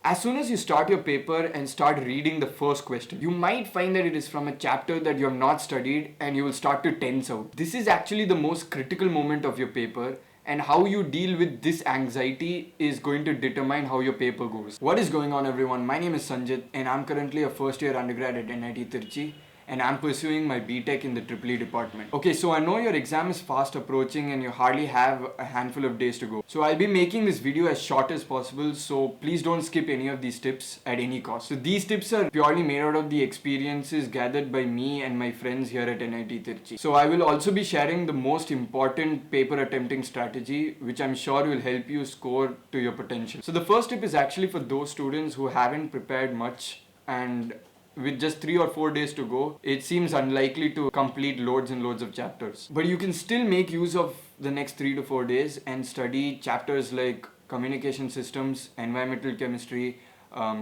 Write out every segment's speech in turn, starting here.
As soon as you start your paper and start reading the first question, you might find that it is from a chapter that you have not studied and you will start to tense out. This is actually the most critical moment of your paper, and how you deal with this anxiety is going to determine how your paper goes. What is going on, everyone? My name is Sanjit and I'm currently a first year undergrad at NIT-T and I'm pursuing my BTech in the EEE department. Okay, so I know your exam is fast approaching and you hardly have a handful of days to go. So I'll be making this video as short as possible, so please don't skip any of these tips at any cost. So these tips are purely made out of the experiences gathered by me and my friends here at NIT-T. So I will also be sharing the most important paper attempting strategy, which I'm sure will help you score to your potential. So the first tip is actually for those students who haven't prepared much, and with just 3 or 4 days to go, it seems unlikely to complete loads and loads of chapters. But you can still make use of the next 3 to 4 days and study chapters like communication systems, environmental chemistry,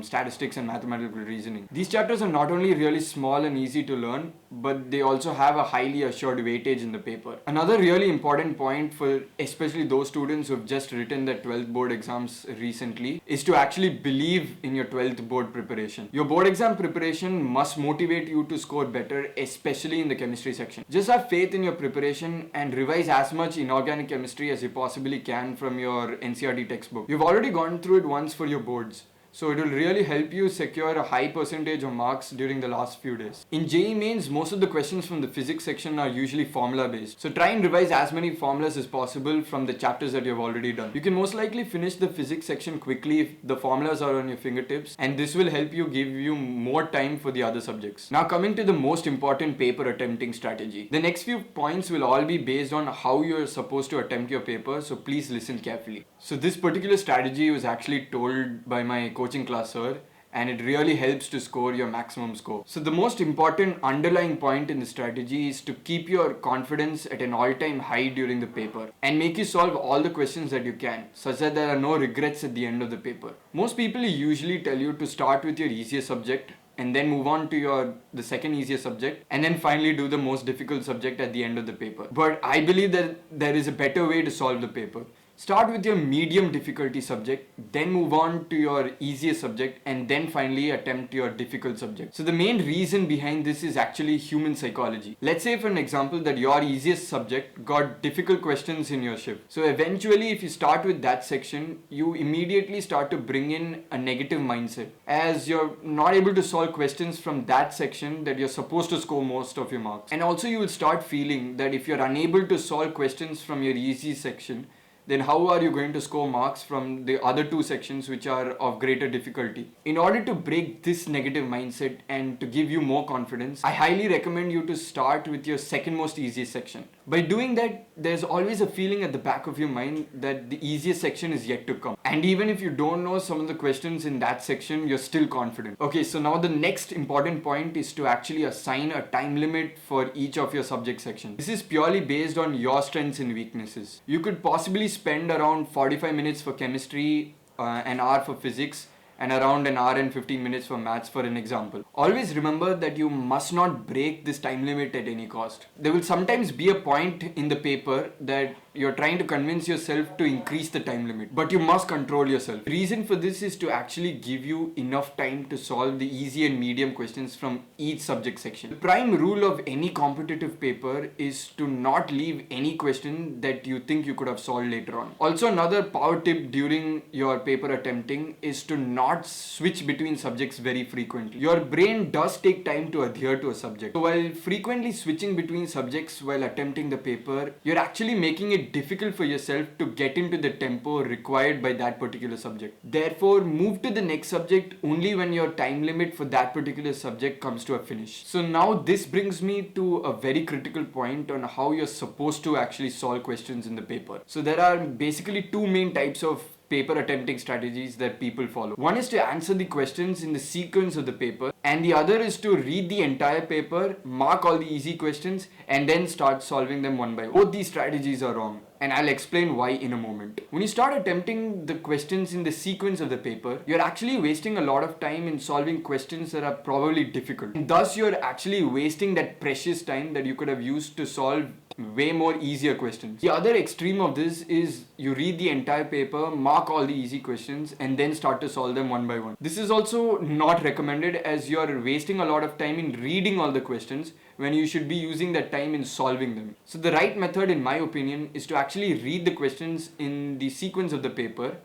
statistics and mathematical reasoning. These chapters are not only really small and easy to learn, but they also have a highly assured weightage in the paper. Another really important point for especially those students who have just written their 12th board exams recently is to actually believe in your 12th board preparation. Your board exam preparation must motivate you to score better, especially in the chemistry section. Just have faith in your preparation and revise as much inorganic chemistry as you possibly can from your NCERT textbook. You've already gone through it once for your boards, so it will really help you secure a high percentage of marks during the last few days. In JEE Mains, most of the questions from the physics section are usually formula based. So try and revise as many formulas as possible from the chapters that you've already done. You can most likely finish the physics section quickly if the formulas are on your fingertips, and this will help you give you more time for the other subjects. Now coming to the most important paper attempting strategy. The next few points will all be based on how you're supposed to attempt your paper, so please listen carefully. So this particular strategy was actually told by my coaching class sir, and it really helps to score your maximum score. So the most important underlying point in the strategy is to keep your confidence at an all-time high during the paper and make you solve all the questions that you can, such that there are no regrets at the end of the paper. Most people usually tell you to start with your easiest subject and then move on to the second easiest subject, and then finally do the most difficult subject at the end of the paper. But I believe that there is a better way to solve the paper. Start with your medium difficulty subject, then move on to your easiest subject, and then finally attempt your difficult subject. So the main reason behind this is actually human psychology. Let's say for an example that your easiest subject got difficult questions in your shift. So eventually if you start with that section, you immediately start to bring in a negative mindset, as you're not able to solve questions from that section that you're supposed to score most of your marks. And also you will start feeling that if you're unable to solve questions from your easy section, then how are you going to score marks from the other two sections which are of greater difficulty? In order to break this negative mindset and to give you more confidence, I highly recommend you to start with your second most easiest section. By doing that, there's always a feeling at the back of your mind that the easiest section is yet to come. And even if you don't know some of the questions in that section, you're still confident. Okay, so now the next important point is to actually assign a time limit for each of your subject sections. This is purely based on your strengths and weaknesses. You could possibly spend around 45 minutes for chemistry, an hour for physics, and around an hour and 15 minutes for maths, for an example. Always remember that you must not break this time limit at any cost. There will sometimes be a point in the paper that you're trying to convince yourself to increase the time limit, but you must control yourself. The reason for this is to actually give you enough time to solve the easy and medium questions from each subject section. The prime rule of any competitive paper is to not leave any question that you think you could have solved later on. Also, another power tip during your paper attempting is to not switch between subjects very frequently. Your brain does take time to adhere to a subject. So while frequently switching between subjects while attempting the paper, you're actually making it difficult for yourself to get into the tempo required by that particular subject. Therefore, move to the next subject only when your time limit for that particular subject comes to a finish. So now this brings me to a very critical point on how you're supposed to actually solve questions in the paper. So there are basically two main types of paper attempting strategies that people follow. One is to answer the questions in the sequence of the paper, and the other is to read the entire paper, mark all the easy questions, and then start solving them one by one. Both these strategies are wrong, and I'll explain why in a moment. When you start attempting the questions in the sequence of the paper, you're actually wasting a lot of time in solving questions that are probably difficult. And thus, you're actually wasting that precious time that you could have used to solve way more easier questions. The other extreme of this is you read the entire paper, mark all the easy questions, and then start to solve them one by one. This is also not recommended, as you're wasting a lot of time in reading all the questions when you should be using that time in solving them. So the right method, in my opinion, is to actually read the questions in the sequence of the paper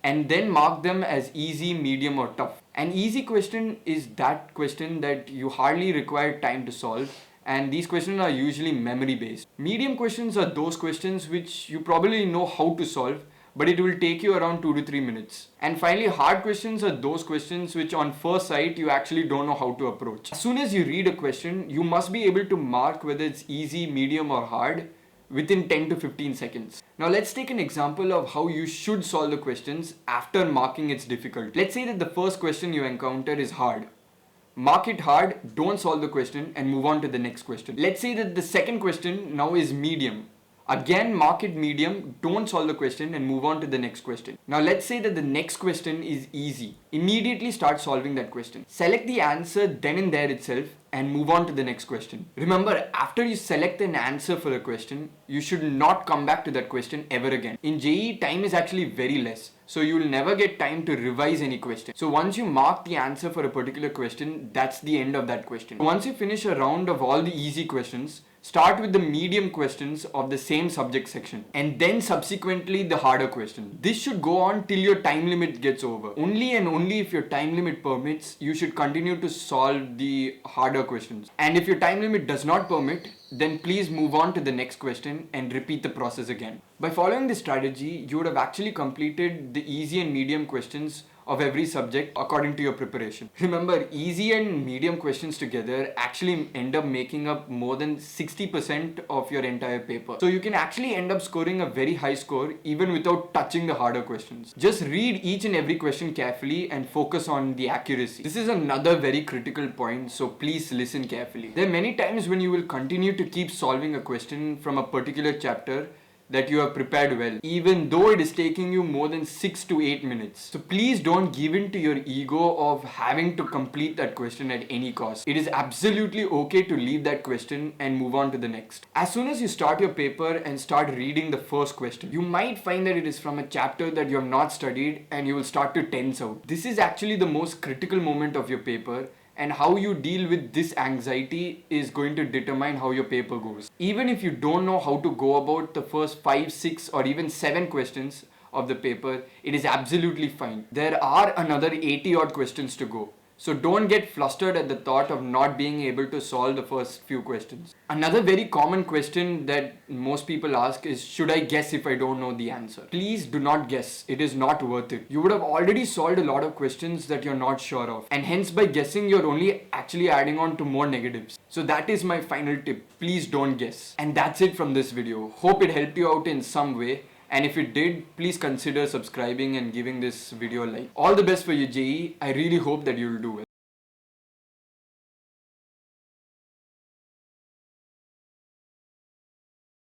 and then mark them as easy, medium, or tough. An easy question is that question that you hardly require time to solve, and these questions are usually memory based. Medium questions are those questions which you probably know how to solve, but it will take you around 2 to 3 minutes. And finally, hard questions are those questions which on first sight you actually don't know how to approach. As soon as you read a question, you must be able to mark whether it's easy, medium, or hard within 10 to 15 seconds. Now let's take an example of how you should solve the questions after marking its difficulty. Let's say that the first question you encounter is hard. Mark it hard, don't solve the question, and move on to the next question. Let's say that the second question now is medium. Again, mark it medium, don't solve the question, and move on to the next question. Now let's say that the next question is easy. Immediately start solving that question. Select the answer then and there itself and move on to the next question. Remember, after you select an answer for a question, you should not come back to that question ever again. In JEE, time is actually very less, so you will never get time to revise any question. So once you mark the answer for a particular question, that's the end of that question. Once you finish a round of all the easy questions, start with the medium questions of the same subject section and then subsequently the harder question. This should go on till your time limit gets over. Only and only if your time limit permits, you should continue to solve the harder questions. And if your time limit does not permit, then please move on to the next question and repeat the process again. By following this strategy, you would have actually completed the easy and medium questions of every subject according to your preparation. Remember, easy and medium questions together actually end up making up more than 60% of your entire paper. So you can actually end up scoring a very high score even without touching the harder questions. Just read each and every question carefully and focus on the accuracy. This is another very critical point, so please listen carefully. There are many times when you will continue to keep solving a question from a particular chapter that you have prepared well, even though it is taking you more than 6 to 8 minutes. So please don't give in to your ego of having to complete that question at any cost. It is absolutely okay to leave that question and move on to the next. As soon as you start your paper and start reading the first question, you might find that it is from a chapter that you have not studied and you will start to tense out. This is actually the most critical moment of your paper, and how you deal with this anxiety is going to determine how your paper goes. Even if you don't know how to go about the first 5, 6 or even 7 questions of the paper, it is absolutely fine. There are another 80 odd questions to go. So don't get flustered at the thought of not being able to solve the first few questions. Another very common question that most people ask is, should I guess if I don't know the answer? Please do not guess. It is not worth it. You would have already solved a lot of questions that you're not sure of. And hence by guessing, you're only actually adding on to more negatives. So that is my final tip. Please don't guess. And that's it from this video. Hope it helped you out in some way. And if it did, please consider subscribing and giving this video a like. All the best for your JEE. I really hope that you will do well.